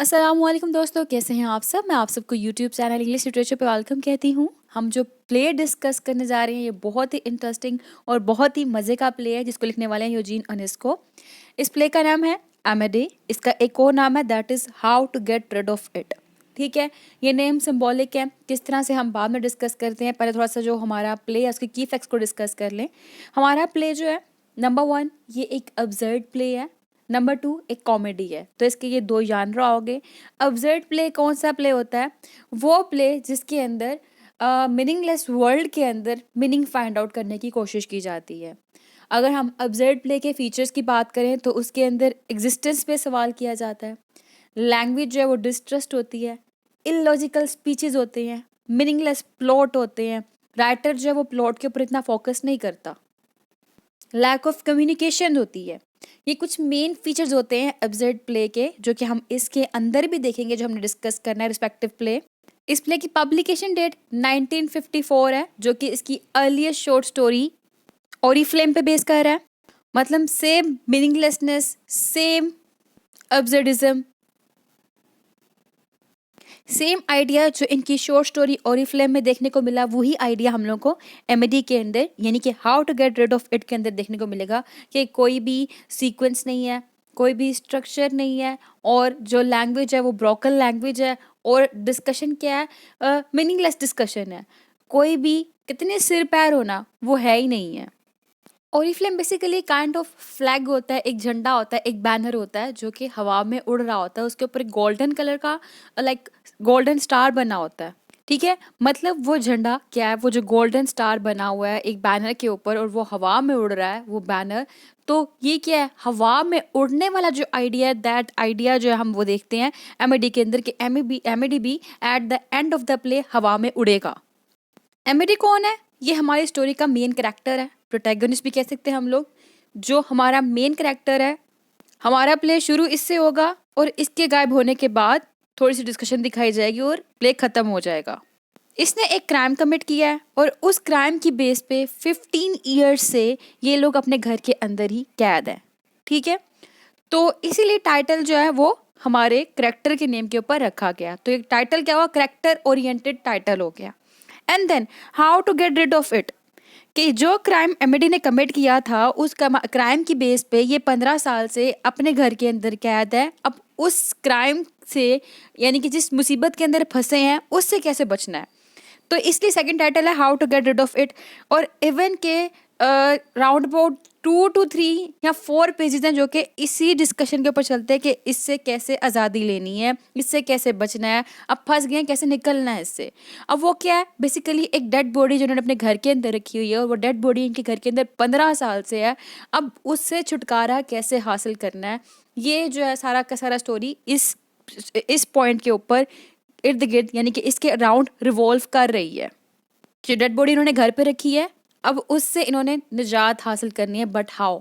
अस्सलामुअलैकुम दोस्तों, कैसे हैं आप सब। मैं आप सबको यूट्यूब चैनल इंग्लिश लिटरेचर पे वेलकम कहती हूँ। हम जो प्ले डिस्कस करने जा रहे हैं ये बहुत ही इंटरेस्टिंग और बहुत ही मज़े का प्ले है जिसको लिखने वाले हैं यूजीन ओनेस्को। इस प्ले का नाम है एमेडे। इसका एक और नाम है that is how to get rid of it. ठीक है, ये नेम सिंबॉलिक है, किस तरह से हम बाद में डिस्कस करते हैं। पहले थोड़ा सा जो हमारा प्ले है उसके की फैक्ट्स को डिस्कस कर लें। हमारा प्ले जो है नंबर 1 ये एक अब्सर्ड प्ले है, नंबर 2 एक कॉमेडी है। तो इसके ये दो जानरा हो गए। अब्सर्ड प्ले कौन सा प्ले होता है? वो प्ले जिसके अंदर मीनिंगलेस वर्ल्ड के अंदर मीनिंग फाइंड आउट करने की कोशिश की जाती है। अगर हम अब्सर्ड प्ले के फीचर्स की बात करें तो उसके अंदर एग्जिस्टेंस पे सवाल किया जाता है, लैंग्वेज जो है वो डिस्ट्रस्ट होती है, इलॉजिकल स्पीचेस होते हैं, मीनिंगलेस प्लॉट होते हैं, राइटर जो है वो प्लॉट के ऊपर इतना फोकस नहीं करता, लैक ऑफ कम्युनिकेशन होती है। ये कुछ मेन फीचर्स होते हैं एब्सर्ड प्ले के, जो कि हम इसके अंदर भी देखेंगे जो हमने डिस्कस करना है रिस्पेक्टिव प्ले। इस प्ले की पब्लिकेशन डेट 1954 है, जो कि इसकी अर्लीस्ट शॉर्ट स्टोरी ओरिफ्लेम पे बेस कर रहा है। मतलब same meaninglessness, same absurdism, same idea जो इनकी शॉर्ट स्टोरी ओरिफ्लेम में देखने को मिला, वही आइडिया हम लोग को एमडी के अंदर यानी कि how to get rid of it के अंदर देखने को मिलेगा कि कोई भी सीक्वेंस नहीं है, कोई भी स्ट्रक्चर नहीं है, और जो लैंग्वेज है वो ब्रोकन लैंग्वेज है, और डिस्कशन क्या है, मीनिंगलेस डिस्कशन है। कोई भी कितने सिर पैर होना वो है ही नहीं है। Oriflame basically kind of flag होता है, एक झंडा होता है, एक बैनर होता है जो कि हवा में उड़ रहा होता है। उसके ऊपर गोल्डन कलर का लाइक गोल्डन स्टार बना होता है। ठीक है, मतलब वो झंडा क्या है, वो जो गोल्डन स्टार बना हुआ है एक बैनर के ऊपर और वो हवा में उड़ रहा है वो बैनर। तो ये क्या है, हवा में उड़ने वाला जो आइडिया है, दैट आइडिया जो है हम वो देखते हैं एमडी के अंदर कि एमडी भी at the end of the play हवा में उड़ेगा। एमिडी कौन है? ये हमारी स्टोरी का मेन कैरेक्टर है, प्रोटैगनिस्ट भी कह सकते हैं हम लोग। जो हमारा मेन कैरेक्टर है, हमारा प्ले शुरू इससे होगा और इसके गायब होने के बाद थोड़ी सी डिस्कशन दिखाई जाएगी और प्ले खत्म हो जाएगा। इसने एक क्राइम कमिट किया है और उस क्राइम की बेस पे 15 ईयर्स से ये लोग अपने घर के अंदर ही कैद हैं। ठीक है, तो इसीलिए टाइटल जो है वो हमारे करेक्टर के नेम के ऊपर रखा गया। तो एक टाइटल क्या हुआ, करेक्टर ओरिएंटेड टाइटल हो गया। And then how to get rid of it, कि जो क्राइम एमिडी ने कमिट किया था उस क्राइम की बेस पे ये 15 साल से अपने घर के अंदर कैद है। अब उस क्राइम से यानी कि जिस मुसीबत के अंदर फंसे हैं उससे कैसे बचना है, तो इसलिए सेकंड टाइटल है how to get rid of it. और इवन के राउंड अबाउट 2 to 3 या 4 पेजेस हैं जो कि इसी डिस्कशन के ऊपर चलते हैं कि इससे कैसे आज़ादी लेनी है, इससे कैसे बचना है, अब फंस गए हैं कैसे निकलना है इससे। अब वो क्या है, बेसिकली एक डेड बॉडी जो उन्होंने अपने घर के अंदर रखी हुई है और वो डेड बॉडी इनके घर के अंदर 15 साल से है। अब उससे छुटकारा कैसे हासिल करना है, ये जो है सारा का सारा स्टोरी इस पॉइंट के ऊपर इर्द गिर्द यानी कि इसके अराउंड रिवॉल्व कर रही है। जो डेड बॉडी इन्होंने घर पे रखी है, अब उससे इन्होंने निजात हासिल करनी है, बट हाउ।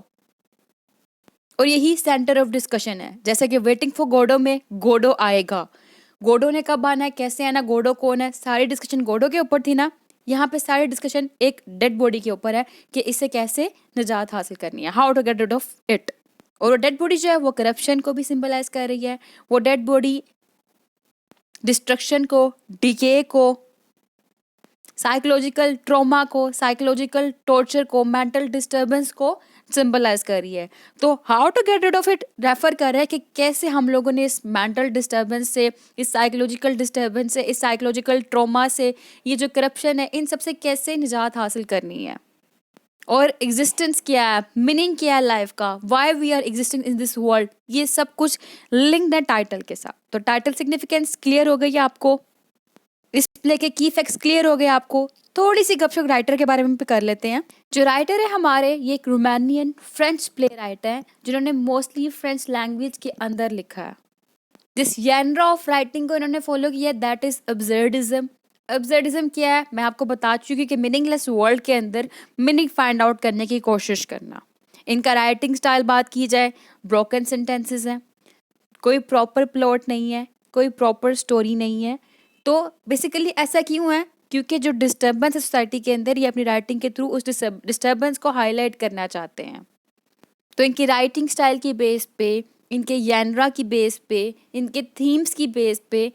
और यही सेंटर ऑफ डिस्कशन है। जैसे कि वेटिंग फॉर गोडो में गोडो आएगा, गोडो ने कब आना है, कैसे आना, गोडो कौन है, सारी डिस्कशन गोडो के ऊपर थी ना। यहाँ पे सारी डिस्कशन एक डेड बॉडी के ऊपर है कि इससे कैसे निजात हासिल करनी है, how to get rid of it. और वो डेड बॉडी जो है वो करप्शन को भी सिंबलाइज कर रही है। वो डेड बॉडी डिस्ट्रक्शन को, डिके को, साइकोलॉजिकल ट्रॉमा को, साइकोलॉजिकल टॉर्चर को, मेंटल डिस्टर्बेंस को सिंबलाइज कर रही है। तो how to get rid of it refer कर रहा है कि कैसे हम लोगों ने इस मेंटल डिस्टर्बेंस से, इस साइकोलॉजिकल डिस्टर्बेंस से, इस साइकोलॉजिकल ट्रॉमा से, ये जो करप्शन है, इन सब से कैसे निजात हासिल करनी है। और एग्जिस्टेंस क्या है, मीनिंग क्या है लाइफ का, why we are existing in this world, ये सब कुछ लिंक्ड है टाइटल के साथ। तो टाइटल सिग्निफिकेंस क्लियर हो गई है आपको, इस प्ले के की फैक्ट्स क्लियर हो गए आपको। थोड़ी सी गपशप राइटर के बारे में भी कर लेते हैं। जो राइटर है हमारे, ये एक रोमानियन फ्रेंच प्ले राइटर है जिन्होंने मोस्टली फ्रेंच लैंग्वेज के अंदर लिखा है। जिस जेनर ऑफ राइटिंग को इन्होंने फॉलो किया है दैट इज अब्सर्डिज्म। अब्सर्डिज्म क्या है, मैं आपको बता चुकी कि मीनिंगलेस वर्ल्ड के अंदर मीनिंग फाइंड आउट करने की कोशिश करना। इनका राइटिंग स्टाइल बात की जाए, ब्रोकन सेंटेंसेस हैं, कोई प्रॉपर प्लॉट नहीं है, कोई प्रॉपर स्टोरी नहीं है। तो बेसिकली ऐसा क्यों है, क्योंकि जो डिस्टर्बेंस है सोसाइटी के अंदर, ये अपनी राइटिंग के थ्रू उस डिस्टर्बेंस को हाईलाइट करना चाहते हैं। तो इनकी राइटिंग स्टाइल की बेस पे इनके यानरा की बेस पे, इनके थीम्स की बेस पे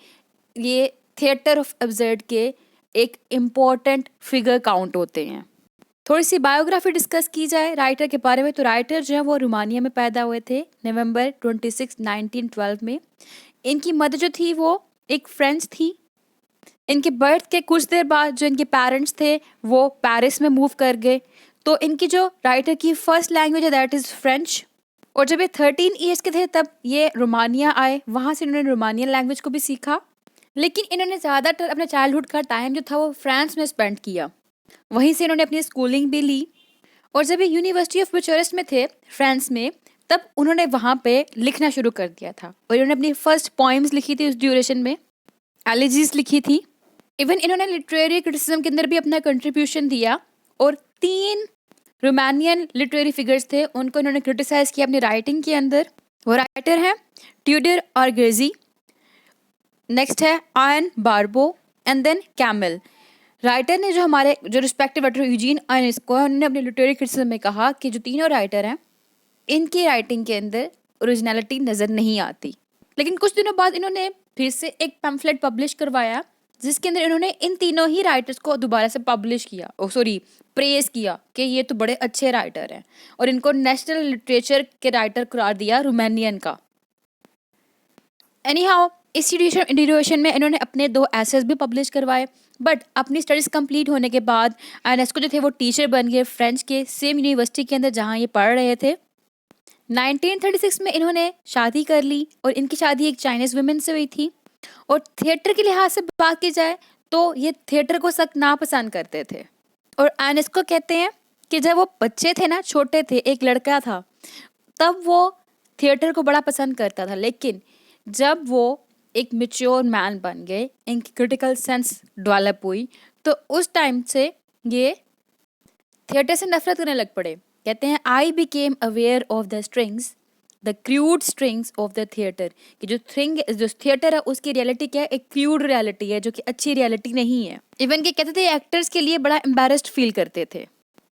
ये थिएटर ऑफ एब्सर्ड के एक इम्पॉर्टेंट फिगर काउंट होते हैं। थोड़ी सी बायोग्राफी डिस्कस की जाए राइटर के बारे में, तो राइटर जो है वो रोमानिया में पैदा हुए थे नवंबर 26, 1912 में। इनकी मदर जो थी वो एक फ्रेंच थी। इनके बर्थ के कुछ देर बाद जो इनके पेरेंट्स थे वो पेरिस में मूव कर गए। तो इनकी जो राइटर की फर्स्ट लैंग्वेज है दैट इज़ फ्रेंच। और जब ये 13 ईयर्स के थे तब ये रोमानिया आए, वहाँ से इन्होंने रोमानियन लैंग्वेज को भी सीखा। लेकिन इन्होंने ज़्यादातर अपने चाइल्डहुड का टाइम जो था वो फ्रांस में स्पेंड किया, वहीं से इन्होंने अपनी स्कूलिंग भी ली। और जब ये यूनिवर्सिटी ऑफ बुचारेस्ट में थे फ्रांस में, तब उन्होंने वहाँ पे लिखना शुरू कर दिया था और इन्होंने अपनी फर्स्ट पोइम्स लिखी थी उस ड्यूरेशन में, एलिजीज लिखी थी। इवन इन्होंने लिटरेरी क्रिटिसिज्म के अंदर भी अपना कंट्रीब्यूशन दिया और 3 रोमानियन लिटरेरी फिगर्स थे, उनको इन्होंने क्रिटिसाइज किया अपनी राइटिंग के अंदर। वो राइटर हैं ट्यूडर आर्गेजी, नेक्स्ट है Ion Barbu and then Camil. Writer ने जो हमारे जो रिस्पेक्टिव राइटर यूजीन आयनिस्को, उन्होंने अपने लिटरेरी क्रिटिसिज्म में कहा कि जो तीनों राइटर हैं इनकी राइटिंग के अंदर ओरिजिनलिटी नज़र नहीं आती। लेकिन कुछ दिनों बाद इन्होंने फिर से एक पैम्फलेट पब्लिश करवाया जिसके अंदर इन्होंने इन तीनों ही राइटर्स को दोबारा से पब्लिश किया, प्रेज किया कि ये तो बड़े अच्छे राइटर हैं और इनको नेशनल लिटरेचर के राइटर करार दिया रोमानियन का। एनी हाउ इस ड्यूरेशन में इन्होंने अपने 2 एसेस भी पब्लिश करवाए। बट अपनी स्टडीज़ कंप्लीट होने के बाद आयनेस्को जो थे वो टीचर बन गए फ्रेंच के सेम यूनिवर्सिटी के अंदर जहाँ ये पढ़ रहे थे। 1936 में इन्होंने शादी कर ली और इनकी शादी एक चाइनीज़ वुमेन से हुई थी। और थिएटर के लिहाज से बात की जाए तो ये थिएटर को सख्त नापसंद करते थे। और आयनेस्को कहते हैं कि जब वो बच्चे थे ना, छोटे थे, एक लड़का था, तब वो थिएटर को बड़ा पसंद करता था। लेकिन जब वो एक मैच्योर मैन बन गए, इनकी क्रिटिकल सेंस डेवलप हुई, तो उस टाइम से ये थिएटर से नफरत करने लग पड़े। कहते हैं I became aware of the strings, the crude strings of the theatre, कि जो थिएटर है उसकी रियलिटी क्या है, एक क्रूड रियलिटी है जो कि अच्छी रियलिटी नहीं है। इवन के कहते थे एक्टर्स के लिए बड़ा एम्बेरस्ड फील करते थे।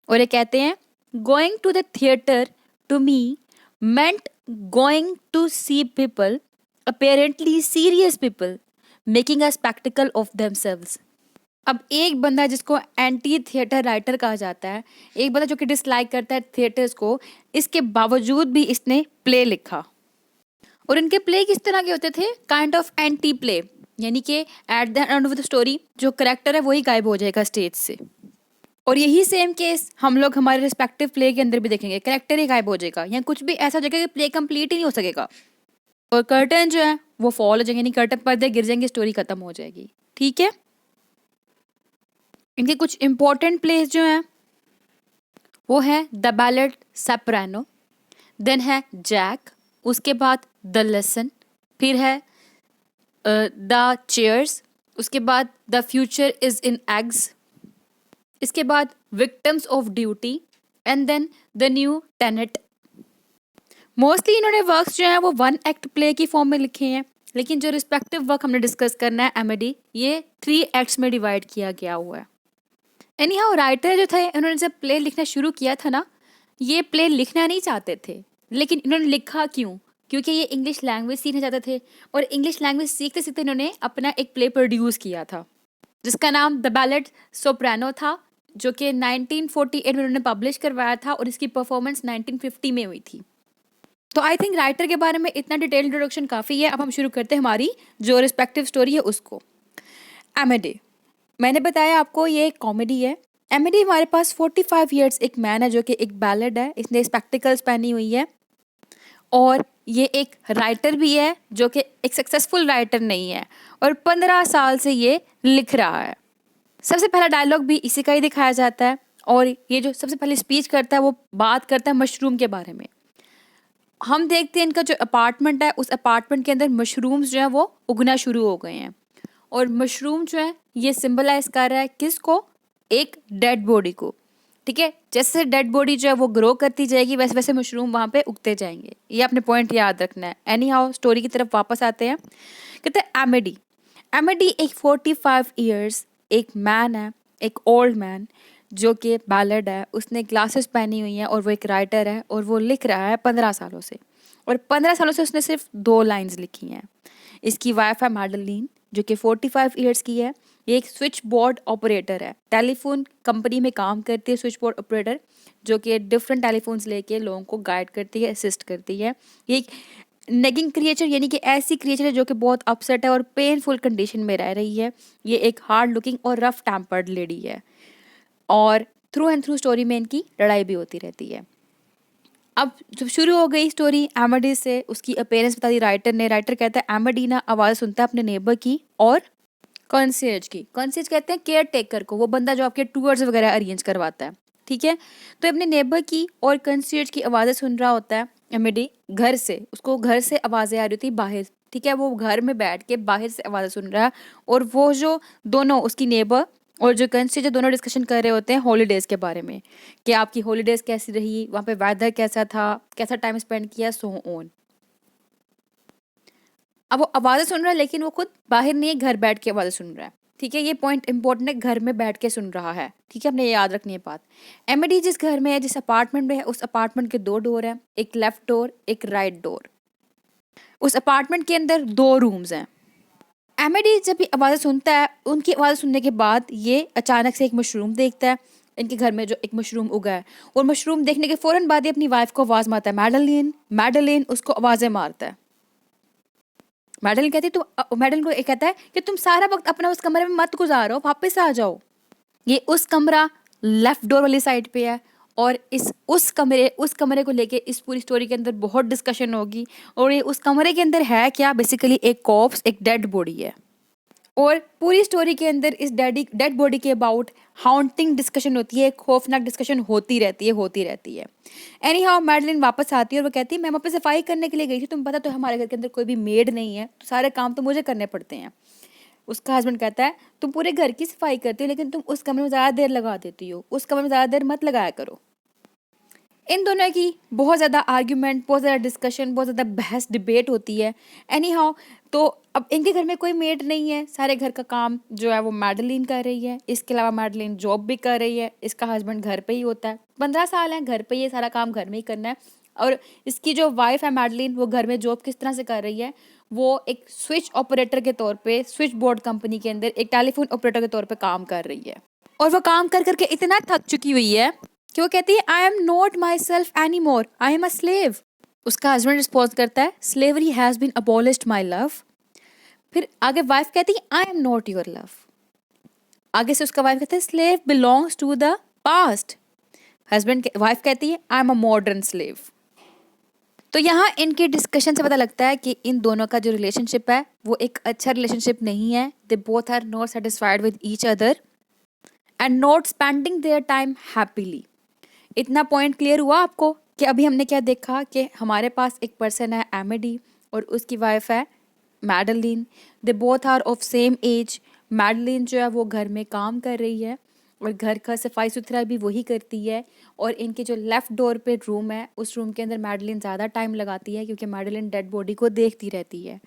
और ये कहते हैं going to the theatre to me meant going to see people, apparently serious people, making a spectacle of themselves. अब एक बंदा जिसको एंटी थिएटर राइटर कहा जाता है, एक बंदा जो कि डिसलाइक करता है थिएटर्स को, इसके बावजूद भी इसने प्ले लिखा। और इनके प्ले किस तरह के होते थे, काइंड ऑफ एंटी प्ले, यानी कि at the end of the story जो करेक्टर है वही गायब हो जाएगा स्टेज से। और यही सेम केस हम लोग हमारे रिस्पेक्टिव प्ले के अंदर भी देखेंगे, करेक्टर ही गायब हो जाएगा या कुछ भी ऐसा हो जाएगा कि प्ले कंप्लीट ही नहीं हो सकेगा और कर्टन जो है वो फॉल हो जाएंगे, यानी कर्टन पर्दे गिर जाएंगे, स्टोरी खत्म हो जाएगी। ठीक है, इनके कुछ इंपॉर्टेंट प्लेस जो हैं वो है द बैलेट सोप्रानो, देन है जैक, उसके बाद द लेसन, फिर है द चेयर्स, उसके बाद the future is in eggs, इसके बाद victims of duty and then the new tenant. Mostly इन्होंने वर्क्स जो हैं वो 1 एक्ट प्ले की फॉर्म में लिखे हैं, लेकिन जो रिस्पेक्टिव वर्क हमने डिस्कस करना है एमेडी, ये 3 एक्ट्स में डिवाइड किया गया हुआ है। एनी हाउ राइटर जो थे इन्होंने जब प्ले लिखना शुरू किया था ना, ये प्ले लिखना नहीं चाहते थे, लेकिन इन्होंने लिखा क्यों, क्योंकि ये इंग्लिश लैंग्वेज सीखना चाहते थे और इंग्लिश लैंग्वेज सीखते सीखते इन्होंने अपना एक प्ले प्रोड्यूस किया था जिसका नाम द बैलेट सोप्रानो था, जो कि 1948 में उन्होंने पब्लिश करवाया था और इसकी परफॉर्मेंस 1950 में हुई थी। तो आई थिंक राइटर के बारे में इतना डिटेल इंट्रोडक्शन काफ़ी है। अब हम शुरू करते हैं हमारी जो रिस्पेक्टिव स्टोरी है उसको। एमेडे, मैंने बताया आपको ये एक कॉमेडी है। एमेडी हमारे पास 45 ईयर्स एक मैन है जो कि एक बैलेड है, इसने स्पेक्टिकल्स पहनी हुई है और ये एक राइटर भी है जो कि एक सक्सेसफुल राइटर नहीं है और 15 साल से ये लिख रहा है। सबसे पहला डायलॉग भी इसी का ही दिखाया जाता है और ये जो सबसे पहले स्पीच करता है वो बात करता है मशरूम के बारे में। हम देखते हैं इनका जो अपार्टमेंट है उस अपार्टमेंट के अंदर मशरूम्स जो है वो उगना शुरू हो गए हैं और मशरूम जो है ये सिंबलाइज कर रहा है किसको, एक डेड बॉडी को। ठीक है, जैसे डेड बॉडी जो है वो ग्रो करती जाएगी वैसे वैसे मशरूम वहाँ पे उगते जाएंगे, ये अपने पॉइंट याद रखना है। एनी हाउ स्टोरी की तरफ वापस आते हैं। कहते हैं एमेडी, एमेडी एक 45 ईयर्स एक मैन है, एक ओल्ड मैन जो कि बैलेड है, उसने ग्लासेस पहनी हुई हैं और वो एक राइटर है और वो लिख रहा है 15 सालों से। और 15 सालों से उसने सिर्फ 2 लाइन्स लिखी हैं। इसकी वाइफ है मैडलीन, जो कि 45 ईयर्स की है। ये एक स्विच बोर्ड ऑपरेटर है, टेलीफोन कंपनी में काम करती है स्विच बोर्ड ऑपरेटर, जो कि डिफरेंट टेलीफोन्स लेके लोगों को गाइड करती है, असिस्ट करती है। ये एक नेगिंग क्रिएचर यानी कि ऐसी क्रिएचर है जो कि बहुत अपसेट है और पेनफुल कंडीशन में रह रही है। ये एक हार्ड लुकिंग और रफ टेम्पर्ड लेडी है और थ्रू एंड थ्रू स्टोरी में इनकी लड़ाई भी होती रहती है। अब जब शुरू हो गई स्टोरी एमिडी से, उसकी अपीयरेंस बता दी राइटर ने। राइटर कहता है एमिडी ना आवाज़ सुनता है अपने नेबर की और कंसियर्ज की। कंसियर्ज कहते हैं केयर टेकर को, वो बंदा जो आपके टूर्स वगैरह अरेंज करवाता है, ठीक है। तो अपने नेबर की और कंसियर्ज की आवाज़ें सुन रहा होता है एमिडी घर से। उसको घर से आवाज़ें आ रही होती बाहर, ठीक है। वो घर में बैठ के बाहर से आवाज़ें सुन रहा है और वो जो दोनों उसकी नेबर और जो कंसियर्ज जो दोनों डिस्कशन कर रहे होते हैं हॉलीडेज़ के बारे में, कि आपकी हॉलीडेज़ कैसी रही, वहाँ पे वेदर कैसा था, कैसा टाइम स्पेंड किया, सो ऑन। अब वो आवाज़ें सुन रहा है लेकिन वो खुद बाहर नहीं है, घर बैठ के आवाज़ें सुन रहा है, ठीक है। ये पॉइंट इंपॉर्टेंट है, घर में बैठ के सुन रहा है, ठीक है। अपने ये याद रखनी है बात। एमिडी जिस घर में है, जिस अपार्टमेंट में है, उस अपार्टमेंट के 2 डोर हैं, एक लेफ्ट डोर, एक राइट डोर। उस अपार्टमेंट के अंदर 2 रूम्स हैं। एमिडी जब ये आवाज़ें सुनता है, उनकी आवाज़ सुनने के बाद ये अचानक से एक मशरूम देखता है, इनके घर में जो एक मशरूम उगा है, और मशरूम देखने के फ़ौरन बाद ये अपनी वाइफ को आवाज़ मारता है, मैडलिन मैडलिन। उसको आवाज़ें मारता है। मैडलिन कहती है तुम, मैडलिन को ये कहता है कि तुम सारा वक्त अपना उस कमरे में मत गुजारो, वापस आ जाओ। ये उस कमरा लेफ्ट डोर वाली साइड पे है और उस कमरे को लेके इस पूरी स्टोरी के अंदर बहुत डिस्कशन होगी। और ये उस कमरे के अंदर है क्या, बेसिकली एक कॉप्स, एक डेड बॉडी है। और पूरी स्टोरी के अंदर इस डेड बॉडी के अबाउट हाउंटिंग डिस्कशन होती है, खौफनाक डिस्कशन होती रहती है। एनी हाउ मैडलिन वापस आती है और वो कहती है मैं वहाँ पे सफाई करने के लिए गई थी, तुम पता तो हमारे घर के अंदर कोई भी मेड नहीं है, तो सारे काम तो मुझे करने पड़ते हैं। उसका हस्बैंड कहता है तुम पूरे घर की सफाई करती हो लेकिन तुम उस कमरे में ज़्यादा देर लगा देती हो, उस कमरे में ज़्यादा देर मत लगाया करो। इन दोनों की बहुत ज़्यादा आर्ग्यूमेंट, बहुत ज़्यादा डिस्कशन, बहुत ज़्यादा बहस डिबेट होती है। एनी हाउ, तो अब इनके घर में कोई मेड नहीं है, सारे घर का काम जो है वो मैडलिन कर रही है। इसके अलावा मैडलिन जॉब भी कर रही है, इसका हस्बैंड घर पे ही होता है। 15 साल है घर पे, ये सारा काम घर में ही करना है। और इसकी जो वाइफ है मैडलिन, वो घर में जॉब किस तरह से कर रही है, वो एक स्विच ऑपरेटर के तौर पे स्विच बोर्ड कंपनी के अंदर एक टेलीफोन ऑपरेटर के तौर पे काम कर रही है। और वो काम कर करके इतना थक चुकी हुई है कि वो कहती है I am not myself any more, I am a slave. उसका हस्बैंड रिस्पॉन्स करता है slavery has been abolished my love. फिर आगे वाइफ कहती है I am not your love. आगे से उसका वाइफ कहता है slave belongs to the past. Wife कहती है I am a modern slave. तो यहाँ इनके डिस्कशन से पता लगता है कि इन दोनों का जो रिलेशनशिप है वो एक अच्छा रिलेशनशिप नहीं है। They both are not satisfied with each other and not spending their time happily. इतना पॉइंट क्लियर हुआ आपको कि अभी हमने क्या देखा कि हमारे पास एक पर्सन है एमिडी और उसकी वाइफ है Madeleine. They both are of same age. Madeleine जो है वो घर में काम कर रही है और घर का सफाई सुथरा भी वही करती है। और इनके जो लेफ़्ट डोर पे रूम है, उस रूम के अंदर मैडलिन ज़्यादा टाइम लगाती है क्योंकि मैडलिन डेड बॉडी को देखती रहती है।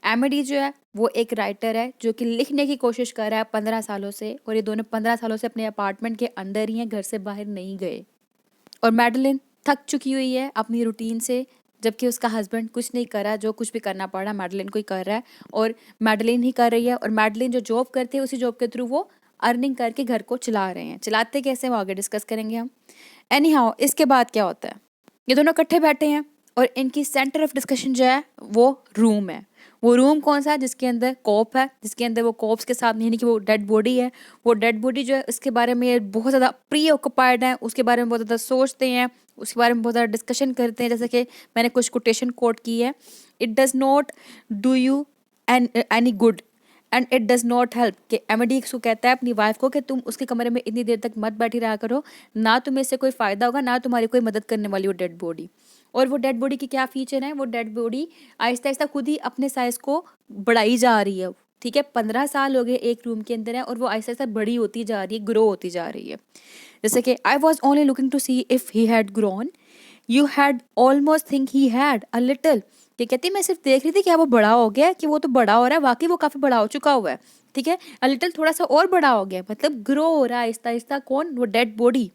एमिडी जो है वो एक राइटर है जो कि लिखने की कोशिश कर रहा है 15 सालों से, और ये दोनों 15 सालों से अपने अपार्टमेंट के अंदर ही हैं, घर से बाहर नहीं गए। और मैडलिन थक चुकी हुई है अपनी रूटीन से, जबकि उसका हस्बैंड कुछ नहीं कर रहा, जो कुछ भी करना पड़ रहा है मैडलिन को ही कर रहा है और मैडलिन ही कर रही है। और मैडलिन जो जॉब करती है उसी जॉब के थ्रू वो अर्निंग करके घर को चला रहे हैं। चलाते कैसे वो आगे डिस्कस करेंगे हम। एनी हाउ, इसके बाद क्या होता है, ये दोनों इकट्ठे बैठे हैं और इनकी सेंटर ऑफ डिस्कशन जो है वो रूम है। वो रूम कौन सा है, जिसके अंदर कॉप है, जिसके अंदर वो कॉप्स के साथ यानी कि वो डेड बॉडी है। वो डेड बॉडी जो है उसके बारे में ये बहुत ज़्यादा प्री ऑक्युपाइड है, उसके बारे में बहुत ज़्यादा सोचते हैं, उसके बारे में बहुत ज़्यादा डिस्कशन करते हैं। जैसे कि मैंने कुछ कोटेशन कोट की है, it does not do you any good and it does not help. कि एमिडी को कहता है अपनी वाइफ को कि तुम उसके कमरे में इतनी देर तक मत बैठी रहा करो, ना तुम्हें इससे कोई फ़ायदा होगा, ना तुम्हारी कोई मदद करने वाली वो डेड बॉडी। और वो डेड बॉडी की क्या फीचर है, वो डेड बॉडी आहिस्ता आहिस्ता खुद ही अपने साइज़ को बढ़ाई जा रही है, ठीक है। 15 साल हो गए एक रूम के अंदर है और वो आहिस्ता आहिस्ता बड़ी होती जा रही है, ग्रो होती जा रही है। जैसे कि I was only looking to see if he had grown, you had almost think he had a little. ये कहती मैं सिर्फ देख रही थी क्या वो बड़ा हो गया, कि वो तो बड़ा हो रहा है, वाकई वो काफ़ी बड़ा हो चुका हुआ है, ठीक है। अ लिटिल थोड़ा सा और बड़ा हो गया, मतलब ग्रो हो रहा है आहिस्ता आहिस्ता। कौन, वो dead body.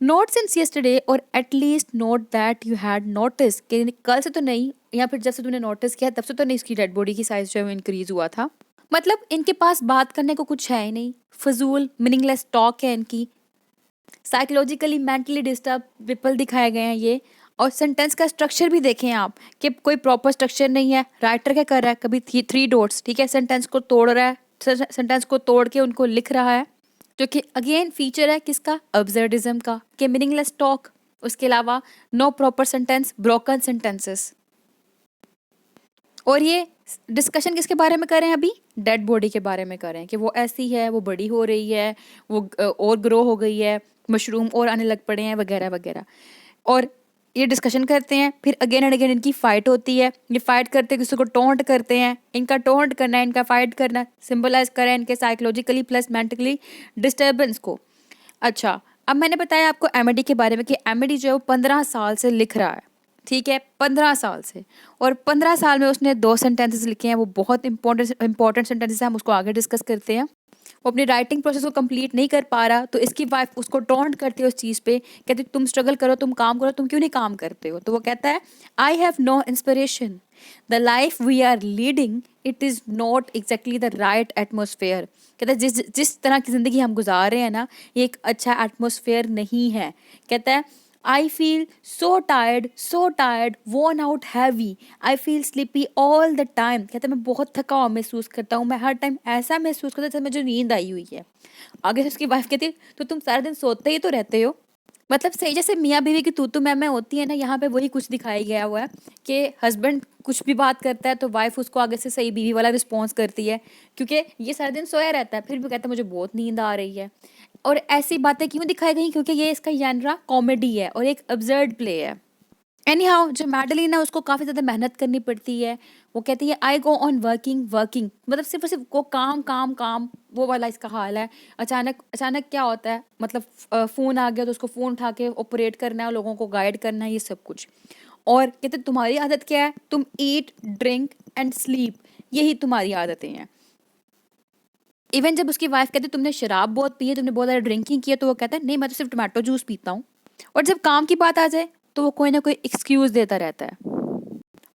Note since yesterday और at least note that you had notice कि कल से तो नहीं, या फिर जब से तुमने नोटिस किया तब से तो नहीं इसकी डेड बॉडी की साइज जो है वो इंक्रीज हुआ था। मतलब इनके पास बात करने को कुछ है ही नहीं, फजूल मीनिंगलेस टॉक है इनकी। साइकोलॉजिकली मेंटली डिस्टर्ब पीपल दिखाए गए हैं ये। और सेंटेंस का स्ट्रक्चर भी देखें आप कि कोई प्रॉपर स्ट्रक्चर नहीं है। राइटर क्या कर रहा है, कभी थ्री डॉट्स, ठीक है, सेंटेंस को तोड़ रहा है, सेंटेंस को तोड़ के उनको लिख रहा है, जो कि अगेन फीचर है किसका, अब्सर्डिज्म का, कि मीनिंगलेस टॉक। उसके अलावा no proper sentence, broken sentences. और ये डिस्कशन किसके बारे में करें अभी, डेड बॉडी के बारे में करें कि वो ऐसी है, वो बड़ी हो रही है, वो और ग्रो हो गई है, मशरूम और आने लग पड़े हैं, वगैरह वगैरह। और ये डिस्कशन करते हैं, फिर अगेन एंड अगेन इनकी फाइट होती है। ये फाइट करते हैं, किसी को टोंट करते हैं। इनका टोंट करना है, इनका फाइट करना, सिंबलाइज करें इनके साइकोलॉजिकली प्लस मेंटली डिस्टर्बेंस को। अच्छा, अब मैंने बताया आपको एमिडी के बारे में कि एमिडी जो है वो 15 साल से लिख रहा है, ठीक है, 15 साल से। और 15 साल में उसने 2 सेंटेंसेस लिखे हैं, वो बहुत इंपॉर्टेंट सेंटेंसेस हैं, हम उसको आगे डिस्कस करते हैं। वो अपनी राइटिंग प्रोसेस को कंप्लीट नहीं कर पा रहा, तो इसकी वाइफ उसको टोंट करती है उस चीज़ पे, कहती तुम स्ट्रगल करो, तुम काम करो, तुम क्यों नहीं काम करते हो। तो वो कहता है I have no inspiration, the life we are leading it is not exactly the right atmosphere. कहता है जिस जिस तरह की ज़िंदगी हम गुजार रहे हैं ना, ये एक अच्छा एटमोसफेयर नहीं है। कहता है I feel so tired, worn out, heavy. I feel sleepy all the time. कहते हैं मैं बहुत थका हुआ महसूस करता हूँ, मैं हर टाइम ऐसा महसूस करता हूँ जैसे मुझे नींद आई हुई है। आगे से उसकी वाइफ कहती है तो तुम सारा दिन सोते ही तो रहते हो। मतलब सही जैसे मियाँ बीवी की तू मैं होती है ना, यहाँ पे वही कुछ दिखाया गया हुआ है कि हस्बैंड कुछ भी बात करता है तो वाइफ उसको आगे से सही बीवी वाला रिस्पॉन्स करती है, क्योंकि ये सारा दिन सोया रहता है फिर भी कहता है मुझे बहुत नींद आ रही है। और ऐसी बातें क्यों दिखाई गई, क्योंकि ये इसका genre कॉमेडी है और एक अब्सर्ड प्ले है। एनी हाउ जो मैडलिन है उसको काफ़ी ज़्यादा मेहनत करनी पड़ती है। वो कहती है आई गो ऑन वर्किंग, मतलब सिर्फ और सिर्फ वो काम काम काम, वो वाला इसका हाल है। अचानक अचानक क्या होता है, मतलब फ़ोन आ गया तो उसको फ़ोन उठा के ऑपरेट करना है, लोगों को गाइड करना है, ये सब कुछ। और कहते तुम्हारी आदत क्या है, तुम ईट ड्रिंक एंड स्लीप, यही तुम्हारी आदतें हैं। इवन जब उसकी वाइफ कहती तुमने शराब बहुत पी है, तुमने बहुत ज़्यादा ड्रिंकिंग की है, तो वो कहता है नहीं मैं तो सिर्फ टमाटो जूस पीता हूँ। और जब काम की बात आ जाए तो वो कोई ना कोई एक्सक्यूज़ देता रहता है।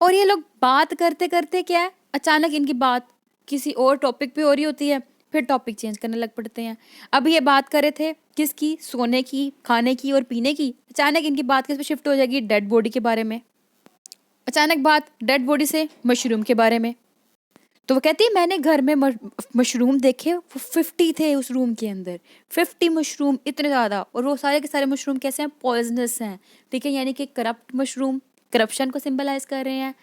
और ये लोग बात करते करते क्या है, अचानक इनकी बात किसी और टॉपिक पे हो रही होती है, फिर टॉपिक चेंज करने लग पड़ते हैं। अभी ये बात कर रहे थे किसकी, सोने की, खाने की और पीने की, अचानक इनकी बात किस पे शिफ्ट हो जाएगी, डेड बॉडी के बारे में। अचानक बात डेड बॉडी से मशरूम के बारे में। तो वो कहती है मैंने घर में मशरूम देखे, वो 50 थे उस रूम के अंदर, 50 मशरूम, इतने ज़्यादा। और वो सारे के सारे मशरूम कैसे हैं, पॉइजनस हैं, ठीक है, यानी कि करप्ट मशरूम, करप्शन को सिंबलाइज कर रहे हैं,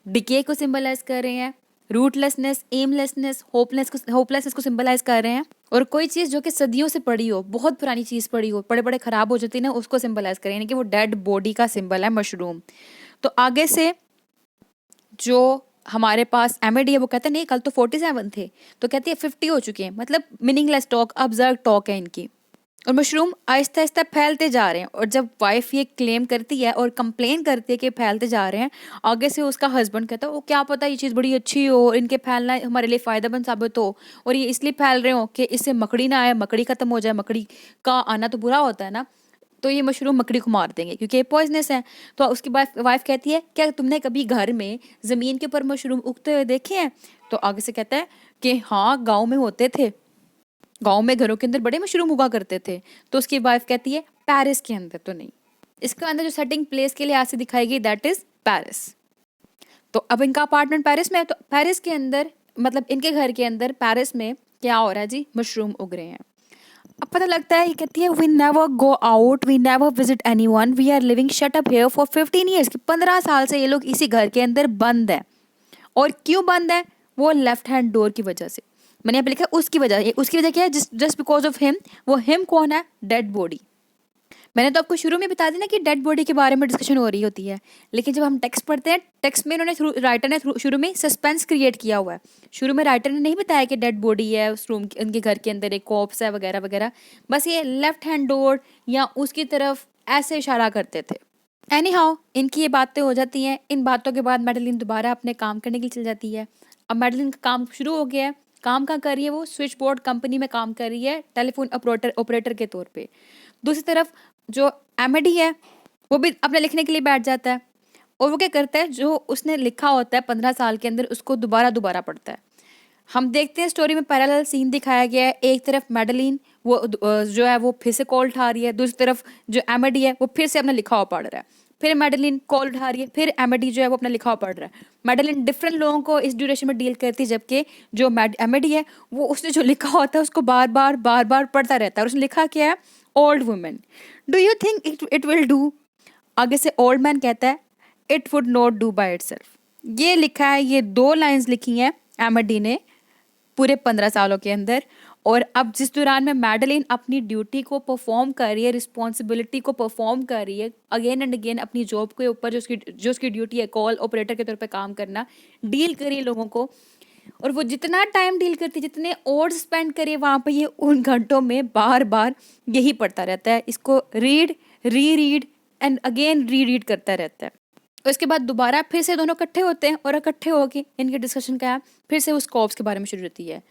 डिके को सिंबलाइज कर रहे हैं, रूटलेसनेस, एमलेसनेस, होपलेसनेस को सिंबलाइज कर रहे हैं। और कोई चीज़ जो कि सदियों से पड़ी हो, बहुत पुरानी चीज़ पड़ी हो, बड़े बड़े ख़राब हो जाती है ना, उसको सिंबलाइज करें, यानी कि वो डेड बॉडी का सिंबल है मशरूम। तो आगे से जो हमारे पास एमएडी है वो कहते हैं नहीं कल तो 47 थे, तो कहती है 50 हो चुके हैं, मतलब मीनिंगलेस टॉक, अब्जर्व टॉक है इनकी। और मशरूम आहिस्ता आहिस्ता फैलते जा रहे हैं। और जब वाइफ ये क्लेम करती है और कंप्लेन करती है कि फैलते जा रहे हैं, आगे से उसका हस्बैंड कहता है वो क्या पता ये चीज़ बड़ी अच्छी हो, इनके फैलना हमारे लिए फ़ायदेमंद साबित हो, और ये इसलिए फैल रहे हो कि इससे मकड़ी ना आए, मकड़ी ख़त्म हो जाए, मकड़ी का आना तो बुरा होता है ना, तो ये मशरूम मकड़ी को मार देंगे क्योंकि ये पॉइजनस है। तो उसकी वाइफ कहती है क्या तुमने कभी घर में ज़मीन के ऊपर मशरूम उगते हुए देखे हैं। तो आगे से कहता है कि हाँ गांव में होते थे, गांव में घरों के अंदर बड़े मशरूम उगा करते थे। तो उसकी वाइफ कहती है पेरिस के अंदर तो नहीं। इसके अंदर जो सेटिंग प्लेस के लिए आज से दिखाई गई दैट इज पेरिस। तो अब इनका अपार्टमेंट पेरिस में है, तो पेरिस के अंदर मतलब इनके घर के अंदर पेरिस में क्या हो रहा है जी, मशरूम उग रहे हैं। अब पता लगता है, ये कहती है we never go out, we never visit anyone, we are living shut up here for 15 years, कि 15 साल से ये लोग इसी घर के अंदर बंद है। और क्यों बंद है, वो लेफ्ट हैंड डोर की वजह से। मैंने यहाँ पे लिखा है उसकी वजह, उसकी वजह क्या है, जस्ट बिकॉज ऑफ हिम। वो हिम कौन है, डेड बॉडी। मैंने तो आपको शुरू में बता दी ना कि डेड बॉडी के बारे में डिस्कशन हो रही होती है, लेकिन जब हम टेक्स्ट पढ़ते हैं, टेक्स्ट में इन्होंने राइटर ने शुरू में सस्पेंस क्रिएट किया हुआ है। शुरू में राइटर ने नहीं बताया कि डेड बॉडी है उस रूम के, उनके घर के अंदर एक कॉप्स है वगैरह वगैरह, बस ये लेफ्ट हैंड डोर या उसकी तरफ ऐसे इशारा करते थे। एनी हाउ इनकी ये बातें हो जाती हैं। इन बातों के बाद मैडलिन दोबारा अपने काम करने के लिए चल जाती है। अब मैडलिन का काम शुरू हो गया है। काम कहाँ कर रही है, वो स्विच बोर्ड कंपनी में काम कर रही है, टेलीफोन ऑपरेटर के तौर पे। दूसरी तरफ जो एमिडी है वो भी अपने लिखने के लिए बैठ जाता है, और वो क्या करता है, जो उसने लिखा होता है 15 साल के अंदर उसको दोबारा दोबारा पढ़ता है। हम देखते हैं स्टोरी में पैरेलल सीन दिखाया गया है, एक तरफ मैडलिन वो जो है वो फिर से कॉल उठा रही है, दूसरी तरफ जो एमिडी है वो फिर से अपना लिखा हुआ पढ़ रहा है, फिर मैडलिन कॉल उठा रही है, फिर एमिडी जो है वो अपना लिखा हुआ पढ़ रहा है। मैडलिन डिफरेंट लोगों को इस ड्यूरेशन में डील करती है, जबकि जो एमिडी है वो उसने जो लिखा होता है उसको बार बार पढ़ता रहता है। और उसने लिखा क्या है, old women, do you think it will do. आगे से ओल्ड मैन कहता है, it would not do by itself. ये लिखा है, ये 2 लाइंस लिखी हैं एमिडी ने पूरे 15 सालों के अंदर। और अब जिस दौरान में मैडलिन अपनी ड्यूटी को परफॉर्म कर रही है, रिस्पॉन्सिबिलिटी को परफॉर्म कर रही है अगेन एंड अगेन अपनी जॉब के ऊपर, जो उसकी ड्यूटी है कॉल ऑपरेटर के तौर पे काम करना, डील करिए लोगों को। और वो जितना टाइम डील करती है, जितने आवर्स स्पेंड करे वहाँ पे, ये उन घंटों में बार बार यही पढ़ता रहता है, इसको read read and again read करता रहता है। उसके बाद दोबारा फिर से दोनों इकट्ठे होते हैं, और इकट्ठे होके इनकी डिस्कशन क्या है, फिर से उस कॉप्स के बारे में शुरू होती है।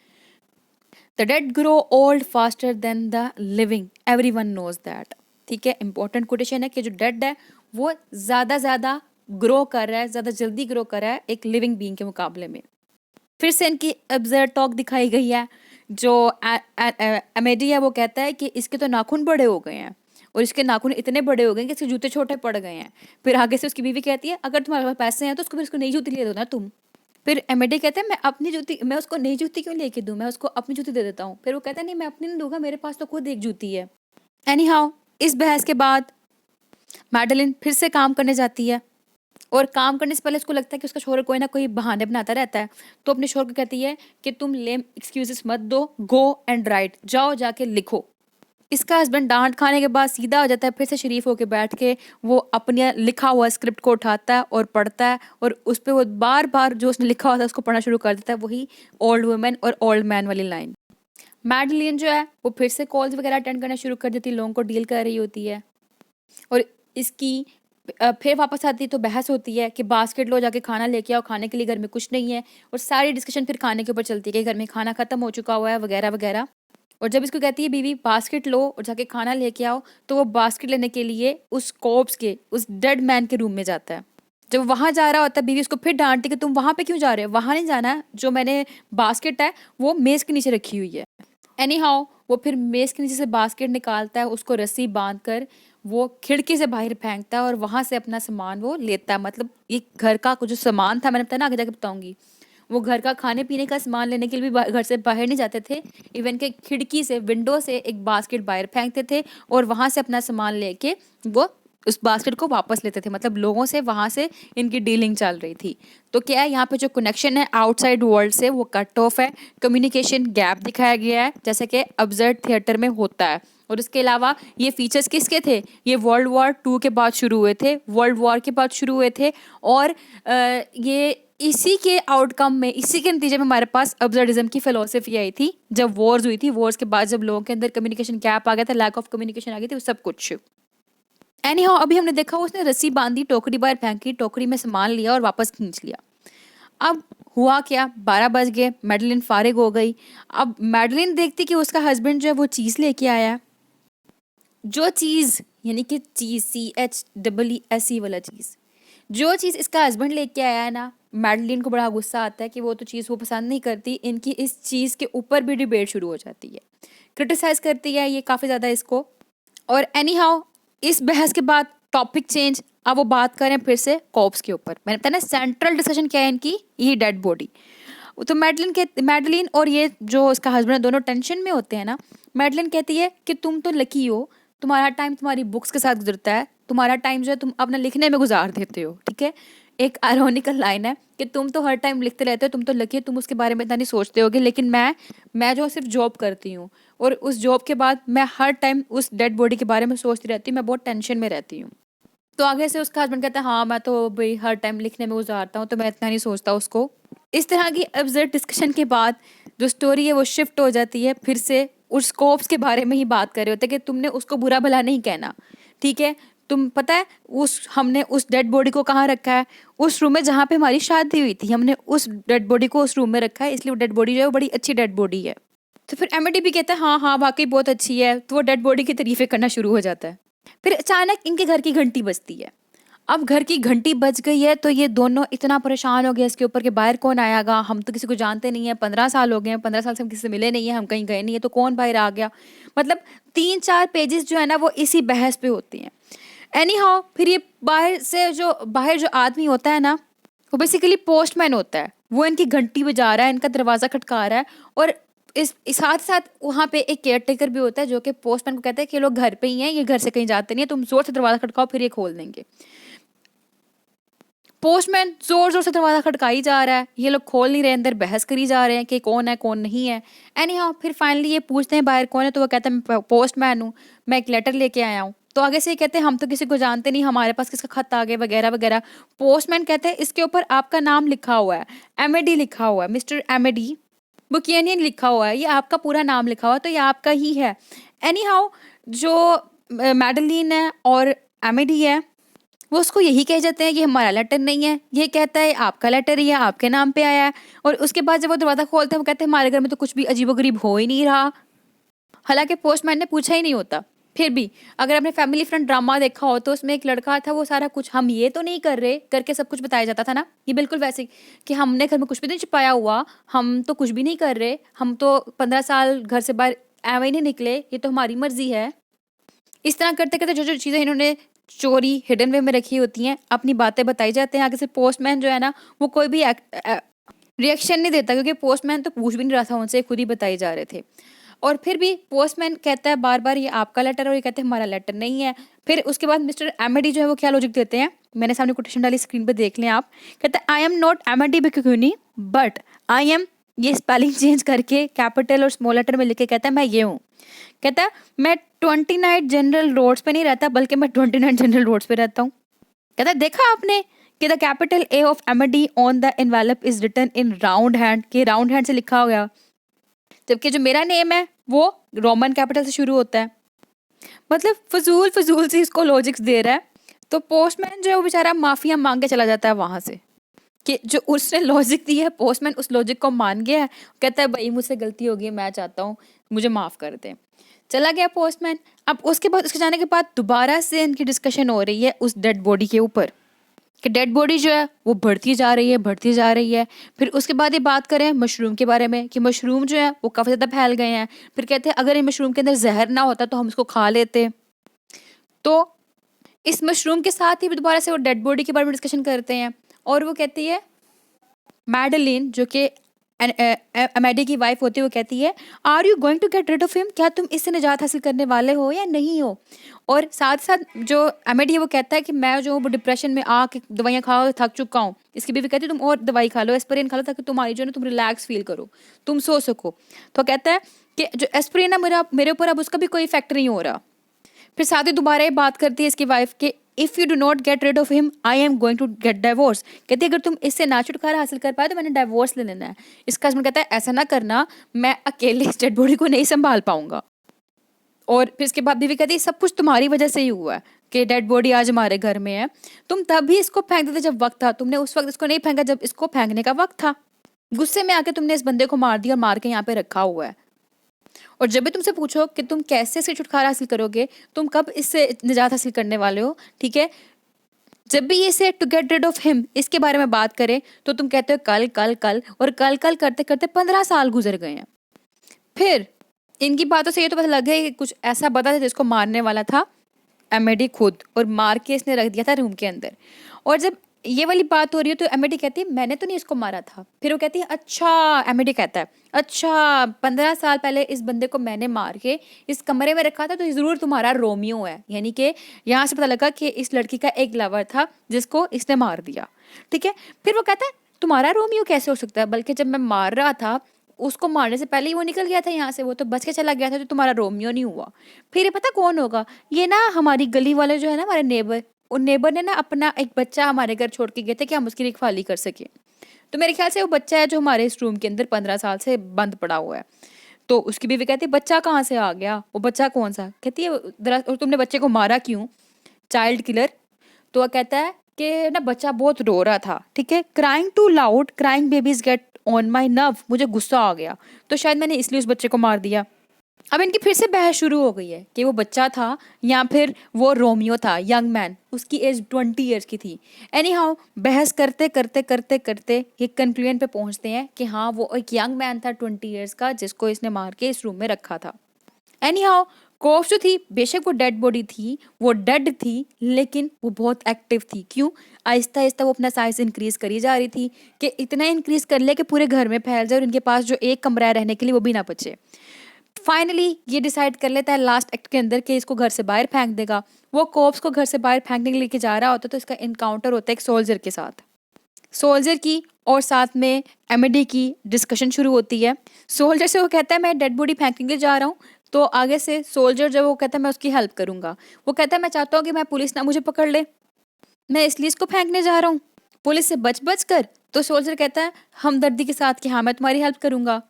The dead grow old faster than the living, everyone knows that. ठीक है, इंपॉर्टेंट कोटेशन है कि जो डेड है वो ज़्यादा ग्रो कर रहा है, ज़्यादा जल्दी ग्रो कर रहा है एक लिविंग बीइंग के मुकाबले में। फिर से इनकी अब्जर्ड टॉक दिखाई गई है। जो एमेडी है वो कहता है कि इसके तो नाखून बड़े हो गए हैं, और इसके नाखून इतने बड़े हो गए हैं कि इसके जूते छोटे पड़ गए हैं। फिर आगे से उसकी बीवी कहती है, अगर तुम्हारे पास पैसे हैं तो उसको फिर उसको नई जूती ले दो ना तुम। फिर एमेडी कहता है, मैं उसको नई जूती क्यों लेके दूं, मैं उसको अपनी जूती दे देता हूँ। फिर वो कहता है, नहीं मैं अपनी नहीं दूंगा, मेरे पास तो खुद एक जूती है। एनी हाउ, इस बहस के बाद मैडलिन फिर से काम करने जाती है, और काम करने से पहले उसको लगता है कि उसका शोहर कोई ना कोई बहाने बनाता रहता है, तो अपने शोहर को कहती है कि तुम लेम एक्सक्यूजेस मत दो, गो एंड राइट, जाओ जाके लिखो। इसका हस्बैंड डांट खाने के बाद सीधा हो जाता है, फिर से शरीफ होकर बैठ के वो अपने लिखा हुआ स्क्रिप्ट को उठाता है और पढ़ता है, और उस पर वो बार बार जो उसने लिखा हुआ था उसको पढ़ना शुरू कर देता है, वही ओल्ड वुमेन और ओल्ड मैन वाली लाइन। मैडलिन जो है वो फिर से कॉल्स वगैरह अटेंड करना शुरू कर देती है, लोगों को डील कर रही होती है। और इसकी फिर वापस आती है तो बहस होती है कि बास्केट लो जाके खाना लेके आओ, खाने के लिए घर में कुछ नहीं है, और सारी डिस्कशन फिर खाने के ऊपर चलती है कि घर में खाना खत्म हो चुका हुआ है वगैरह वगैरह। और जब इसको कहती है बीवी बास्केट लो और जाके खाना लेके आओ, तो वो बास्केट लेने के लिए उस कॉर्प्स के, उस डेड मैन के रूम में जाता है। जब वहाँ जा रहा होता है, बीवी उसको फिर डांटती कि तुम वहाँ पे क्यों जा रहे हो, वहाँ नहीं जाना है, जो मैंने बास्केट है वो मेज़ के नीचे रखी हुई है। एनी हाउ, वो फिर मेज़ के नीचे से बास्केट निकालता है, उसको रस्सी बांध कर वो खिड़की से बाहर फेंकता है, और वहाँ से अपना सामान वो लेता है। मतलब ये घर का कुछ जो सामान था, मैंने बताया ना, आगे जाके बताऊंगी, वो घर का खाने पीने का सामान लेने के लिए भी घर से बाहर नहीं जाते थे, इवन के खिड़की से, विंडो से एक बास्केट बाहर फेंकते थे, और वहाँ से अपना सामान लेके वो उस बास्केट को वापस लेते थे। मतलब लोगों से वहाँ से इनकी डीलिंग चल रही थी। तो क्या है, यहाँ पे जो कनेक्शन है आउटसाइड वर्ल्ड से वो कट ऑफ है, कम्युनिकेशन गैप दिखाया गया है, जैसे कि अब्सर्ड थिएटर में होता है। और इसके अलावा ये फीचर्स किसके थे, ये वर्ल्ड वॉर 2 के बाद शुरू हुए थे, वर्ल्ड वॉर के बाद शुरू हुए थे, और ये इसी के आउटकम में, इसी के नतीजे में हमारे पास अब्सर्डिज्म की फिलोसफी आई थी जब वॉर्स हुई थी। वॉर्स के बाद जब लोगों के अंदर कम्युनिकेशन गैप आ गया था, लैक ऑफ कम्युनिकेशन आ गई थी, वो सब कुछ। एनी हाउ, अभी हमने देखा उसने रस्सी बांधी, टोकरी बाहर फेंकी, टोकरी में सामान लिया और वापस खींच लिया। अब हुआ क्या, 12 बज गए, मैडलिन फारिग हो गई। अब मैडलिन देखती कि उसका हस्बैंड जो है वो चीज़ लेके आया है, जो चीज़ यानी कि चीज़ CHEESE वाला चीज़, जो चीज़ इसका हस्बैंड लेके आया है ना, मैडलिन को बड़ा गुस्सा आता है कि वो तो चीज़ वो पसंद नहीं करती। इनकी इस चीज़ के ऊपर भी डिबेट शुरू हो जाती है, क्रिटिसाइज़ करती है ये काफ़ी ज़्यादा इसको। और एनी हाउ, इस बहस के बाद टॉपिक चेंज, अब वो बात करें फिर से कॉप्स के ऊपर। मैंने बताया ना सेंट्रल डिस्कशन क्या है इनकी, ये डेड बॉडी। तो मैडलिन और ये जो उसका हस्बैंड है दोनों टेंशन में होते हैं ना। मैडलिन कहती है कि तुम तो लकी हो, तुम्हारा टाइम तुम्हारी बुक्स के साथ गुजरता है, तुम्हारा टाइम जो है तुम अपना लिखने में गुजार देते हो। ठीक है, एक आयरॉनिकल लाइन है कि तुम तो हर टाइम लिखते रहते हो, तुम तो लकी हो, तुम उसके बारे में इतना नहीं सोचते होगे, लेकिन मैं जो सिर्फ जॉब करती हूँ, और उस जॉब के बाद मैं हर टाइम उस डेड बॉडी के बारे में सोचती रहती हूँ, मैं बहुत टेंशन में रहती हूँ। तो आगे से उसका हस्बैंड कहता है, हाँ मैं तो भाई हर टाइम लिखने में गुजारता हूँ, तो मैं इतना नहीं सोचता उसको। इस तरह की अब्सर्ड डिस्कशन के बाद जो स्टोरी है वो शिफ्ट हो जाती है, फिर से उस स्कोप्स के बारे में ही बात कर रहे होते हैं कि तुमने उसको बुरा भला नहीं कहना। ठीक है, तुम पता है हमने उस डेड बॉडी को कहाँ रखा है, उस रूम में जहाँ पे हमारी शादी हुई थी, हमने उस डेड बॉडी को उस रूम में रखा है, इसलिए वो डेड बॉडी जो है वो बड़ी अच्छी डेड बॉडी है। तो फिर एमिडी भी कहता है हाँ हाँ वाकई बहुत अच्छी है, तो वो डेड बॉडी की तारीफें करना शुरू हो जाता है। फिर अचानक इनके घर की घंटी बजती है। अब घर की घंटी बज गई है तो ये दोनों इतना परेशान हो गए इसके ऊपर कि बाहर कौन आएगा, हम तो किसी को जानते नहीं है, 15 साल हो गए हैं, 15 साल से हम किसी से मिले नहीं है, हम कहीं गए नहीं है, तो कौन बाहर आ गया। मतलब 3-4 पेजेस जो है ना वो इसी बहस पे होती हैं। एनी हाउ फिर ये बाहर जो आदमी होता है ना, वो बेसिकली पोस्टमैन होता है। वो इनकी घंटी बजा रहा है, इनका दरवाज़ा खटका रहा है, और इस साथ साथ वहाँ पे एक केयर टेकर भी होता है जो कि पोस्टमैन को कहता है कि ये लोग घर पे ही हैं, ये घर से कहीं जाते नहीं है, तुम जोर से दरवाज़ा खटकाओ फिर ये खोल देंगे। पोस्टमैन जोर जोर से दरवाज़ा खटकाई जा रहा है, ये लोग खोल नहीं रहे, अंदर बहस करी जा रहे हैं कि कौन है कौन नहीं है। एनी हाउ फिर फाइनली ये पूछते हैं बाहर कौन है, तो वो कहता है मैं पोस्टमैन हूँ, मैं एक लेटर लेके आया हूँ। तो आगे से ये कहते हैं हम तो किसी को जानते नहीं, हमारे पास किसका खत आ गया वगैरह वगैरह। पोस्टमैन कहते हैं इसके ऊपर आपका नाम लिखा हुआ है, एमेडी लिखा हुआ है, मिस्टर एमेडी बुकेनियन लिखा हुआ है, ये आपका पूरा नाम लिखा हुआ है, तो ये आपका ही है। एनी हाउ जो मैडलिन है और एमेडी है वो उसको यही कह जाते हैं कि हमारा लेटर नहीं है, ये कहता है आपका लेटर ही है, आपके नाम पे आया है। और उसके बाद जब वो दरवाज़ा खोलते हैं वो कहते हैं हमारे घर में तो कुछ भी अजीबोगरीब हो ही नहीं रहा, हालांकि पोस्टमैन ने पूछा ही नहीं होता। फिर भी अगर आपने फैमिली फ्रेंड ड्रामा देखा हो तो उसमें एक लड़का था, वो सारा कुछ हम ये तो नहीं कर रहे करके सब कुछ बताया जाता था ना, ये बिल्कुल वैसे ही कि हमने घर में कुछ भी नहीं छुपाया हुआ, हम तो कुछ भी नहीं कर रहे, हम तो 15 साल घर से बाहर एवं ही नहीं निकले, ये तो हमारी मर्जी है। इस तरह करते करते जो जो चीज़ें इन्होंने चोरी हिडन वे में रखी होती हैं अपनी बातें बताई जाते हैं। आगे से पोस्टमैन जो है ना वो कोई भी रिएक्शन नहीं देता, क्योंकि पोस्टमैन तो पूछ भी नहीं रहा था उनसे, खुद ही बताए जा रहे थे। और फिर भी पोस्टमैन कहता है बार बार ये आपका लेटर है, और ये कहते हैं हमारा लेटर नहीं है। फिर उसके बाद मिस्टर एमेडी जो है वो क्या लॉजिक देते हैं, मैंने सामने कोटेशन डाली स्क्रीन पे देख लें आप। कहते हैं I am not Amedee Buccinioni but I am, ये स्पेलिंग चेंज करके कैपिटल और स्मॉल लेटर में लिख के कहता है मैं ये हूँ। कहता है मैं 29 जनरल रोड्स पे नहीं रहता, बल्कि मैं 29 जनरल रोड्स पे रहता हूँ। कहता है देखा आपने कि the capital A of Amedee on the envelope is written in round hand, के राउंड हैंड से लिखा हो गया, जबकि जो मेरा नेम है वो रोमन कैपिटल से शुरू होता है। मतलब फजूल फजूल से इसको लॉजिक्स दे रहा है। तो पोस्टमैन जो है वो बेचारा माफिया मांग के चला जाता है वहां से, कि जो उसने लॉजिक दी है पोस्टमैन उस लॉजिक को मान गया है, कहता है भाई मुझसे गलती हो गई, मैं चाहता हूँ मुझे माफ़ कर दे। चला गया पोस्टमैन। अब उसके बाद उसके जाने के बाद दोबारा से इनकी डिस्कशन हो रही है उस डेड बॉडी के ऊपर, कि डेड बॉडी जो है वो बढ़ती जा रही है बढ़ती जा रही है। फिर उसके बाद ये बात करें मशरूम के बारे में, कि मशरूम जो है वो काफ़ी ज़्यादा फैल गए हैं। फिर कहते हैं अगर इन मशरूम के अंदर जहर ना होता तो हम इसको खा लेते। तो इस मशरूम के साथ ही दोबारा से वो डेड बॉडी के बारे में डिस्कशन करते हैं, और वो कहती है मैडलिन जो कि अमेडी की वाइफ होती है, वो कहती है are you going to get rid of him, क्या तुम इससे निजात हासिल करने वाले हो या नहीं हो। और साथ साथ जो अमेडी है वो कहता है कि मैं जो वो डिप्रेशन में आके दवाइयाँ खा थक चुका हूँ। इसकी बीवी कहती है तुम और दवाई खा लो, एस्पिरिन खा लो, ताकि तुम्हारी जो है ना तुम रिलैक्स फील करो, तुम सो सको। तो कहता है कि जो एस्पिरिन है मेरे ऊपर अब उसका भी कोई इफेक्ट नहीं हो रहा। फिर साथ ही दोबारा ये बात करती है इसकी वाइफ के if you do not get rid of him I am going to get divorce. कहती है अगर तुम इससे ना छुटकारा हासिल कर पाए तो मैंने डाइवोर्स ले लेना है। इसका हस्बैंड कहता है ऐसा ना करना, मैं अकेले इस डेड बॉडी को नहीं संभाल पाऊंगा। और फिर इसके बाद बीवी कहती है सब कुछ तुम्हारी वजह से ही हुआ है कि डेड बॉडी आज हमारे घर में है, तुम तब भी इसको फेंक देते जब वक्त था, तुमने उस वक्त इसको नहीं फेंका जब इसको फेंकने का वक्त था। गुस्से में आके तुमने इस बंदे को मार दिया और मार के यहाँ पे रखा हुआ है। और जब भी तुमसे पूछो कि तुम कैसे इससे छुटकारा हासिल करोगे, तुम कब इससे निजात हासिल करने वाले हो, ठीक है, जब भी ये say to get rid of him इसके बारे में बात करें तो तुम कहते हो कल कल कल, और कल कल करते करते 15 साल गुजर गए हैं। फिर इनकी बातों से ये तो पता लग गया कि कुछ ऐसा बता था जिसको मारने वाला था एमेडी खुद, और मार के इसने रख दिया था रूम के अंदर। और जब ये वाली बात हो रही है तो एमेडी कहती है मैंने तो नहीं इसको मारा था। फिर वो कहती है अच्छा, एमेडी कहता है अच्छा 15 साल पहले इस बंदे को मैंने मार के इस कमरे में रखा था, तो ज़रूर तुम्हारा रोमियो है। यानी कि यहाँ से पता लगा कि इस लड़की का एक लवर था जिसको इसने मार दिया, ठीक है। फिर वो कहता है तुम्हारा रोमियो कैसे हो सकता है, बल्कि जब मैं मार रहा था उसको मारने से पहले ही वो निकल गया था यहाँ से, वो तो बच के चला गया था, तो तुम्हारा रोमियो नहीं हुआ। फिर ये पता कौन होगा, ये ना हमारी गली वाले जो है ना हमारे नेबर, उन नेबर ने ना अपना एक बच्चा हमारे घर छोड़ के गए थे कि हम उसकी रखवाली कर सके। तो मेरे ख्याल से वो बच्चा है जो हमारे इस रूम के अंदर 15 साल से बंद पड़ा हुआ है। तो उसकी बीवी कहती है बच्चा कहाँ से आ गया, वो बच्चा कौन सा। कहती है और तुमने बच्चे को मारा क्यों, चाइल्ड किलर। तो वह कहता है कि ना बच्चा बहुत रो रहा था, ठीक है, crying too loud, crying babies get on my nerve, मुझे गुस्सा आ गया तो शायद मैंने इसलिए उस बच्चे को मार दिया। अब इनकी फिर से बहस शुरू हो गई है कि वो बच्चा था या फिर वो रोमियो था, यंग मैन, उसकी एज 20 ईयर्स की थी। एनी हाउ बहस करते करते करते करते एक कंक्लूजन पे पहुंचते हैं कि हाँ वो एक यंग मैन था 20 ईयर्स का जिसको इसने मार के इस रूम में रखा था। एनी हाउ कोफ जो थी बेशक वो डेड बॉडी थी, वो डेड थी, लेकिन वो बहुत एक्टिव थी। क्यों? आहिस्ता आहिस्ता वो अपना साइज इंक्रीज करी जा रही थी कि इतना इंक्रीज कर ले कि पूरे घर में फैल जाए और इनके पास जो एक कमरा है रहने के लिए वो भी ना बचे। फाइनली ये डिसाइड कर लेता है लास्ट एक्ट के अंदर कि इसको घर से बाहर फेंक देगा। वो कोप्स को घर से बाहर फेंकने के लिए लेके जा रहा होता है तो इसका इनकाउंटर होता है एक सोल्जर के साथ। सोल्जर की और साथ में एमिडी की डिस्कशन शुरू होती है। सोल्जर से वो कहता है मैं डेड बॉडी फेंकने के लिए जा रहा हूँ, तो आगे से सोल्जर जब वो कहता है मैं उसकी हेल्प करूंगा, वो कहता है मैं चाहता हूँ कि मैं पुलिस ना मुझे पकड़ ले, मैं इसलिए इसको फेंकने जा रहा हूँ पुलिस से बच बच कर। तो सोल्जर कहता है हमदर्दी के साथ कि हाँ मैं तुम्हारी हेल्प करूंगा।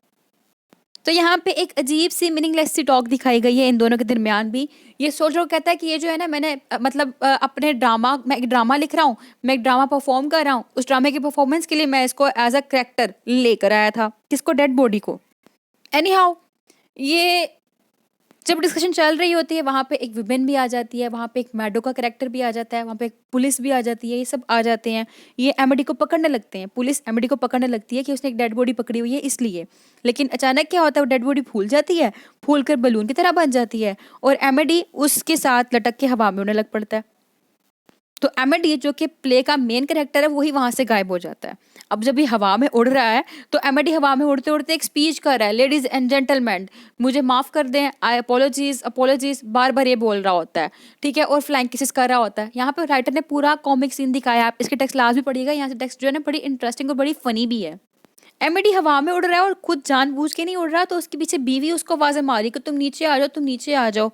तो यहाँ पे एक अजीब सी मीनिंगलेस सी टॉक दिखाई गई है इन दोनों के दरमियान भी। ये सोल्जर कहता है कि ये जो है ना मैंने अपने ड्रामा, मैं एक ड्रामा लिख रहा हूँ, मैं एक ड्रामा परफॉर्म कर रहा हूँ, उस ड्रामे की परफॉर्मेंस के लिए मैं इसको एज अ करेक्टर लेकर आया था। किसको? डेड बॉडी को। एनी हाउ ये जब डिस्कशन चल रही होती है वहाँ पे एक विमेन भी आ जाती है, वहाँ पे एक मैडो का कैरेक्टर भी आ जाता है, वहाँ पे एक पुलिस भी आ जाती है, ये सब आ जाते हैं। ये एमिडी को पकड़ने लगते हैं, पुलिस एमिडी को पकड़ने लगती है कि उसने एक डेड बॉडी पकड़ी हुई है इसलिए। लेकिन अचानक क्या होता है, वो डेड बॉडी फूल जाती है, फूल कर बलून की तरह बन जाती है और एमिडी उसके साथ लटक के हवा में उड़ने लग पड़ता है। तो एमिडी जो कि प्ले का मेन कैरेक्टर है वही वहां से गायब हो जाता है। अब जब ये हवा में उड़ रहा है तो एमिडी हवा में उड़ते उड़ते एक स्पीच कर रहा है, लेडीज एंड जेंटलमैन मुझे माफ कर दें, आई अपोलॉजीज अपोलॉजीज बार बार ये बोल रहा होता है, ठीक है, और फ्लाइंग किसेस कर रहा होता है। यहाँ पे राइटर ने पूरा कॉमिक सीन दिखाया, आप इसके टेक्स्ट लास्ट भी पढ़िएगा, यहाँ से टेक्स्ट जो है ना बड़ी इंटरेस्टिंग और बड़ी फनी भी है। एमिडी हवा में उड़ रहा है और खुद जानबूझ के नहीं उड़ रहा, तो उसके पीछे बीवी उसको आवाजें मारी कि तुम नीचे आ जाओ, तुम नीचे आ जाओ।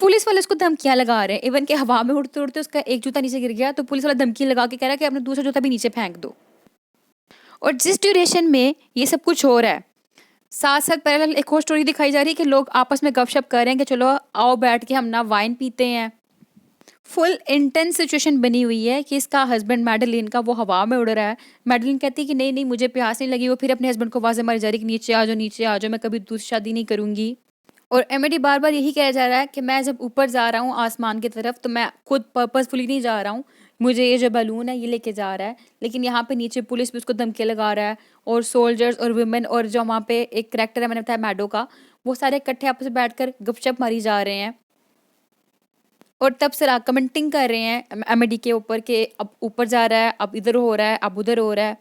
पुलिस वाले उसको धमकियां लगा रहे हैं, इवन के हवा में उड़ते उड़ते उसका एक जूता नीचे गिर गया तो पुलिस वाला धमकी लगा के कह रहा है कि अपना दूसरा जूता भी नीचे फेंक दो। और जिस ड्यूरेशन में ये सब कुछ हो रहा है साथ साथ पैरेलल एक और स्टोरी दिखाई जा रही है कि लोग आपस में गपशप कर रहे हैं कि चलो आओ बैठ के हम ना वाइन पीते हैं। फुल इंटेंस सिचुएशन बनी हुई है कि इसका हस्बैंड मैडलिन का वो हवा में उड़ रहा है। मैडलिन कहती है कि नहीं नहीं मुझे प्यास नहीं लगी, वो फिर अपने हस्बैंड को आवाज़ें मारी जा रही कि नीचे आ जाओ नीचे आ जाओ, मैं कभी दूसरी शादी नहीं करूंगी। और एमिडी बार बार यही कहा जा रहा है कि मैं जब ऊपर जा रहा हूँ आसमान की तरफ तो मैं खुद पर्पसफुली नहीं जा रहा हूँ, मुझे ये जो बैलून है ये लेके जा रहा है, लेकिन यहाँ पे नीचे पुलिस भी उसको धमकी लगा रहा है और सोल्जर्स और वुमेन और जो वहाँ पे एक करेक्टर है मैंने बताया मैडो का, वो सारे इकट्ठे आपस में बैठकर गपशप मारी जा रहे हैं। और तब सर कमेंटिंग कर रहे हैं एमिडी के ऊपर कि अब ऊपर जा रहा है, अब इधर हो रहा है, अब उधर हो रहा है।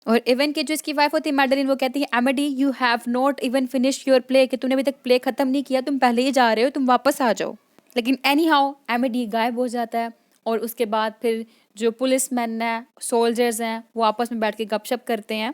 और इवन के जो इसकी वाइफ होती है मैडलिन वो कहती है Amedee you have not even finish your play, कि तूने अभी तक प्ले खत्म नहीं किया, तुम पहले ही जा रहे हो, तुम वापस आ जाओ। लेकिन एनी हाउ एमिडी गायब हो जाता है और उसके बाद फिर जो पुलिस मैन है सोल्जर्स हैं वो आपस में बैठ के गपशप करते हैं,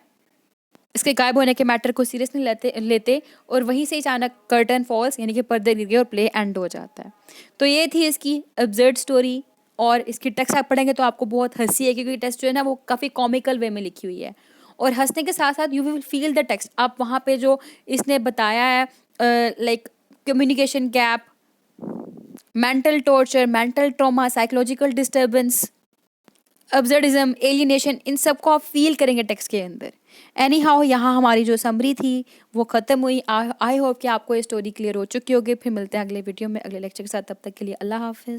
इसके गायब होने के मैटर को सीरियस नहीं लेते और वहीं से अचानक कर्टन फॉल्स यानी कि पर्दे गिर गए और प्ले एंड हो जाता है। तो ये थी इसकी अब्सर्ड स्टोरी और इसकी टेक्स्ट आप पढ़ेंगे तो आपको बहुत हंसी है क्योंकि टेक्स्ट जो है ना वो काफ़ी कॉमिकल वे में लिखी हुई है और हंसने के साथ साथ you will feel the text. आप वहाँ पे जो इसने बताया है like communication gap, mental torture, mental trauma, psychological disturbance, absurdism, alienation, इन सब को आप फील करेंगे टेक्स्ट के अंदर। एनी हाउ यहाँ हमारी जो समरी थी वो ख़त्म हुई। आई होप कि आपको ये स्टोरी क्लियर हो चुकी होगी। फिर मिलते हैं अगले वीडियो में अगले लेक्चर के साथ, तब तक के लिए अल्लाह हाफिज़।